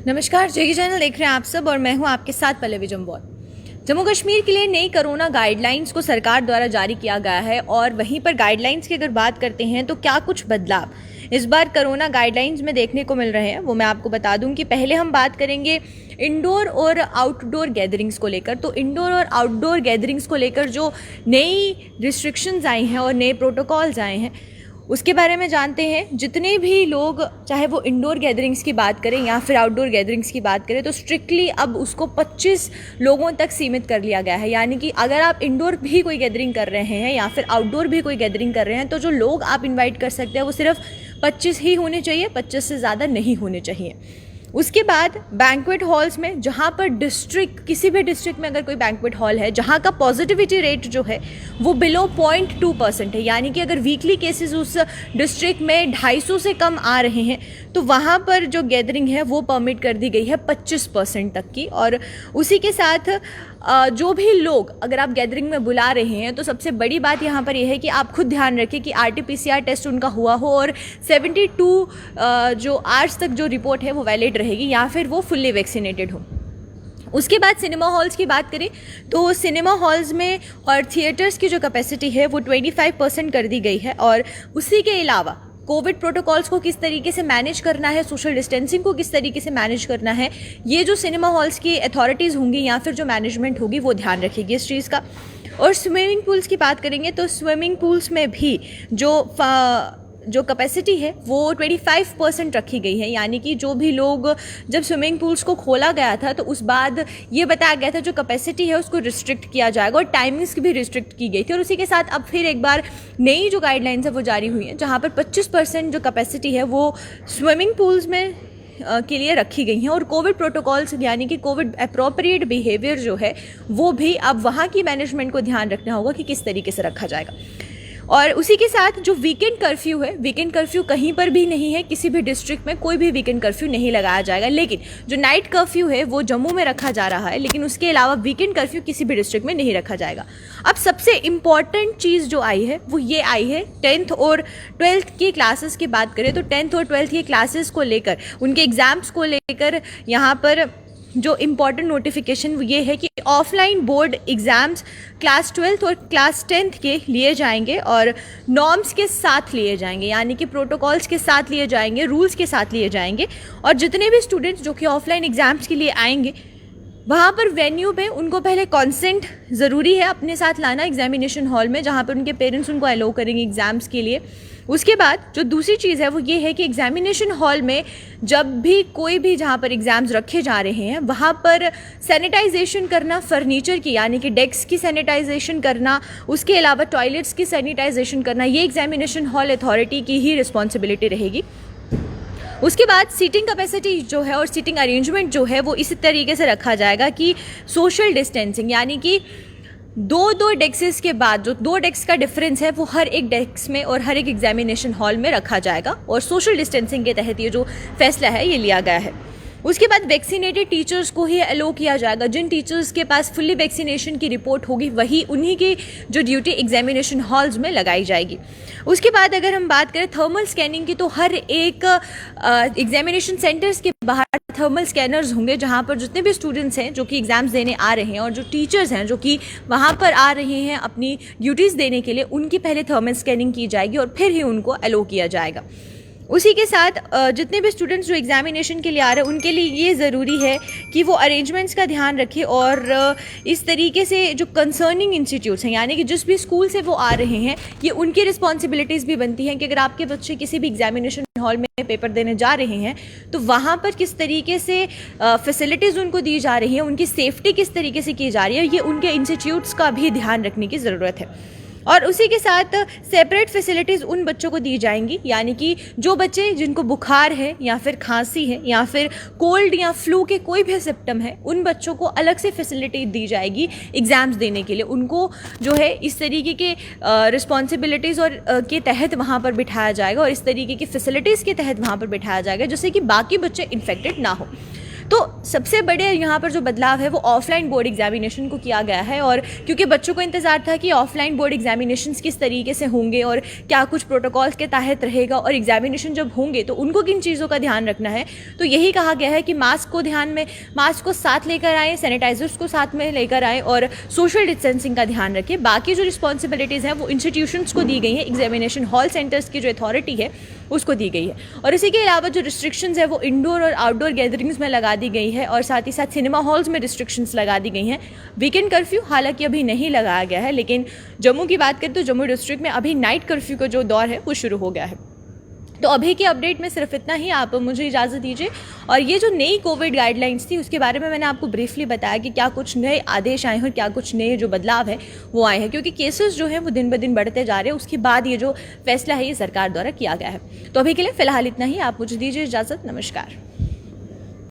नमस्कार, जेगी चैनल देख रहे हैं आप सब और मैं हूं आपके साथ पल्लवी जम्वाल। जम्मू कश्मीर के लिए नई कोरोना गाइडलाइंस को सरकार द्वारा जारी किया गया है और वहीं पर गाइडलाइंस की अगर बात करते हैं तो क्या कुछ बदलाव इस बार कोरोना गाइडलाइंस में देखने को मिल रहे हैं वो मैं आपको बता दूं कि पहले हम बात करेंगे इंडोर और आउटडोर गैदरिंग्स को लेकर। तो इंडोर और आउटडोर गैदरिंग्स को लेकर जो नई रिस्ट्रिक्शंस आई हैं और नए प्रोटोकॉल्स आए हैं उसके बारे में जानते हैं। जितने भी लोग, चाहे वो इंडोर गैदरिंग्स की बात करें या फिर आउटडोर गैदरिंग्स की बात करें, तो स्ट्रिक्टली अब उसको 25 लोगों तक सीमित कर लिया गया है। यानी कि अगर आप इंडोर भी कोई गैदरिंग कर रहे हैं या फिर आउटडोर भी कोई गैदरिंग कर रहे हैं तो जो लोग आप इन्वाइट कर सकते हैं वो सिर्फ 25 ही होने चाहिए, 25 से ज़्यादा नहीं होने चाहिए। उसके बाद बैंक्वेट हॉल्स में, जहाँ पर किसी भी डिस्ट्रिक्ट में अगर कोई बैंक्वेट हॉल है जहाँ का पॉजिटिविटी रेट जो है वो बिलो 0.2% है, यानी कि अगर वीकली केसेस उस डिस्ट्रिक्ट में 250 से कम आ रहे हैं तो वहाँ पर जो गैदरिंग है वो परमिट कर दी गई है 25% तक की। और उसी के साथ जो भी लोग अगर आप गैदरिंग में बुला रहे हैं तो सबसे बड़ी बात यहाँ पर यह है कि आप खुद ध्यान रखें कि RT-PCR टेस्ट उनका हुआ हो और 72 जो आवर्स तक जो रिपोर्ट है वो वैलिड रहेगी या फिर वो फुल्ली वैक्सीनेटेड हो। उसके बाद सिनेमा हॉल्स की बात करें तो सिनेमा हॉल्स में और थिएटर्स की जो कैपेसिटी है वो 25% कर दी गई है। और उसी के अलावा कोविड प्रोटोकॉल्स को किस तरीके से मैनेज करना है, सोशल डिस्टेंसिंग को किस तरीके से मैनेज करना है, ये जो सिनेमा हॉल्स की अथॉरिटीज़ होंगी या फिर जो मैनेजमेंट होगी वो ध्यान रखेगी इस चीज़ का। और स्विमिंग पूल्स की बात करेंगे तो स्विमिंग पूल्स में भी जो कैपेसिटी है वो 25% रखी गई है। यानी कि जो भी लोग, जब स्विमिंग पूल्स को खोला गया था तो उस बाद ये बताया गया था जो कैपेसिटी है उसको रिस्ट्रिक्ट किया जाएगा और टाइमिंग्स भी रिस्ट्रिक्ट की गई थी। और उसी के साथ अब फिर एक बार नई जो गाइडलाइंस है वो जारी हुई है जहाँ पर 25% जो कैपेसिटी है वो स्विमिंग पूल्स में के लिए रखी गई हैं। और कोविड प्रोटोकॉल्स यानी कि कोविड अप्रोप्रिएट बिहेवियर जो है वो भी अब वहाँ की मैनेजमेंट को ध्यान रखना होगा कि किस तरीके से रखा जाएगा। और उसी के साथ जो वीकेंड कर्फ्यू है, वीकेंड कर्फ्यू कहीं पर भी नहीं है, किसी भी डिस्ट्रिक्ट में कोई भी वीकेंड कर्फ्यू नहीं लगाया जाएगा। लेकिन जो नाइट कर्फ्यू है वो जम्मू में रखा जा रहा है, लेकिन उसके अलावा वीकेंड कर्फ्यू किसी भी डिस्ट्रिक्ट में नहीं रखा जाएगा। अब सबसे इम्पॉर्टेंट चीज़ जो आई है वो ये आई है 10th और 12th की क्लासेस की बात करें तो 10th और 12th की क्लासेस को लेकर, उनके एग्ज़ाम्स को लेकर यहाँ पर जो इम्पॉर्टेंट नोटिफिकेशन ये है कि offline board exams class 12th और क्लास 10th के लिए जाएंगे और नॉर्म्स के साथ लिए जाएंगे, यानी कि प्रोटोकॉल्स के साथ लिए जाएंगे, रूल्स के साथ लिए जाएंगे। और जितने भी स्टूडेंट्स जो कि ऑफलाइन एग्ज़ाम्स के लिए आएंगे वहाँ पर वेन्यू पे उनको पहले कॉन्सेंट ज़रूरी है अपने साथ लाना एग्जामिनेशन हॉल में, जहाँ पर उनके पेरेंट्स उनको अलाउ करेंगे एग्ज़ाम्स के लिए। उसके बाद जो दूसरी चीज़ है वो ये है कि एग्जामिनेशन हॉल में जब भी कोई भी जहाँ पर एग्ज़ाम्स रखे जा रहे हैं वहाँ पर सैनिटाइजेशन करना, फर्नीचर की यानी कि डेस्क की सैनिटाइजेशन करना, उसके अलावा टॉयलेट्स की सैनिटाइजेशन करना, ये एग्जामिनेशन हॉल अथॉरिटी की ही रिस्पॉन्सिबिलिटी रहेगी। उसके बाद सीटिंग कैपेसिटी जो है और सीटिंग अरेंजमेंट जो है वो इसी तरीके से रखा जाएगा कि सोशल डिस्टेंसिंग, यानी कि दो डेस्क के बाद जो 2 डेस्क का डिफरेंस है वो हर एक डेस्क में और हर एक एग्जामिनेशन हॉल में रखा जाएगा। और सोशल डिस्टेंसिंग के तहत ये जो फैसला है ये लिया गया है। उसके बाद वैक्सीनेटेड टीचर्स को ही अलो किया जाएगा। जिन टीचर्स के पास फुल्ली वैक्सीनेशन की रिपोर्ट होगी वही उन्हीं की जो ड्यूटी एग्जामिनेशन हॉल्स में लगाई जाएगी। उसके बाद अगर हम बात करें थर्मल स्कैनिंग की तो हर एक एग्जामिनेशन सेंटर्स के बाहर थर्मल स्कैनर्स होंगे जहां पर जितने भी स्टूडेंट्स हैं जो कि एग्ज़ाम्स देने आ रहे हैं और जो टीचर्स हैं जो कि वहां पर आ रहे हैं अपनी ड्यूटीज़ देने के लिए, उनकी पहले थर्मल स्कैनिंग की जाएगी और फिर ही उनको अलो किया जाएगा। उसी के साथ जितने भी स्टूडेंट्स जो एग्जामिनेशन के लिए आ रहे हैं उनके लिए ये ज़रूरी है कि वो अरेंजमेंट्स का ध्यान रखें और इस तरीके से जो कंसर्निंग इंस्टीट्यूट्स हैं, यानी कि जिस भी स्कूल से वो आ रहे हैं, ये उनकी रिस्पॉन्सिबिलिटीज़ भी बनती हैं कि अगर आपके बच्चे किसी भी एग्जामिनेशन हॉल में पेपर देने जा रहे हैं तो वहाँ पर किस तरीके से फैसिलिटीज़ उनको दी जा रही है, उनकी सेफ्टी किस तरीके से की जा रही है, ये उनके इंस्टीट्यूट्स का भी ध्यान रखने की ज़रूरत है। और उसी के साथ सेपरेट फैसिलिटीज़ उन बच्चों को दी जाएंगी, यानी कि जो बच्चे जिनको बुखार है या फिर खांसी है या फिर कोल्ड या फ्लू के कोई भी सिम्टम है, उन बच्चों को अलग से फैसिलिटी दी जाएगी एग्ज़ाम्स देने के लिए। उनको जो है इस तरीके के रिस्पॉन्सिबिलिटीज़ और के तहत वहाँ पर बिठाया जाएगा और इस तरीके की फैसिलिटीज़ के तहत वहाँ पर बिठाया जाएगा जिससे कि बाकी बच्चे इन्फेक्टेड ना हो। तो सबसे बड़े यहाँ पर जो बदलाव है वो ऑफलाइन बोर्ड एग्जामिनेशन को किया गया है, और क्योंकि बच्चों को इंतज़ार था कि ऑफलाइन बोर्ड एग्जामिनेशन किस तरीके से होंगे और क्या कुछ प्रोटोकॉल्स के तहत रहेगा, और एग्जामिनेशन जब होंगे तो उनको किन चीज़ों का ध्यान रखना है, तो यही कहा गया है कि मास्क को साथ लेकर आएँ, सैनिटाइजर्स को साथ में लेकर आएँ और सोशल डिस्टेंसिंग का ध्यान रखें। बाकी जो रिस्पॉन्सिबिलिटीज़ हैं वो इंस्टीट्यूशंस को दी गई हैं, एग्जामिनेशन हॉल सेंटर्स की जो अथॉरिटी है उसको दी गई है। और इसी के अलावा जो रिस्ट्रिक्शंस है वो इंडोर और आउटडोर गैदरिंग्स में लगा दी गई है, और साथ ही साथ सिनेमा हॉल्स में रिस्ट्रिक्शंस लगा दी गई हैं। वीकेंड कर्फ्यू हालांकि अभी नहीं लगाया गया है, लेकिन जम्मू की बात करें तो जम्मू डिस्ट्रिक्ट में अभी नाइट कर्फ्यू का जो दौर है वो शुरू हो गया है। तो अभी के अपडेट में सिर्फ इतना ही, आप मुझे इजाज़त दीजिए। और ये जो नई कोविड गाइडलाइंस थी उसके बारे में मैंने आपको ब्रीफली बताया कि क्या कुछ नए आदेश आए हैं और क्या कुछ नए जो बदलाव है वो आए हैं, क्योंकि केसेस जो हैं वो दिन ब दिन बढ़ते जा रहे हैं। उसके बाद ये जो फैसला है ये सरकार द्वारा किया गया है। तो अभी के लिए फ़िलहाल इतना ही, आप मुझे दीजिए इजाज़त। नमस्कार।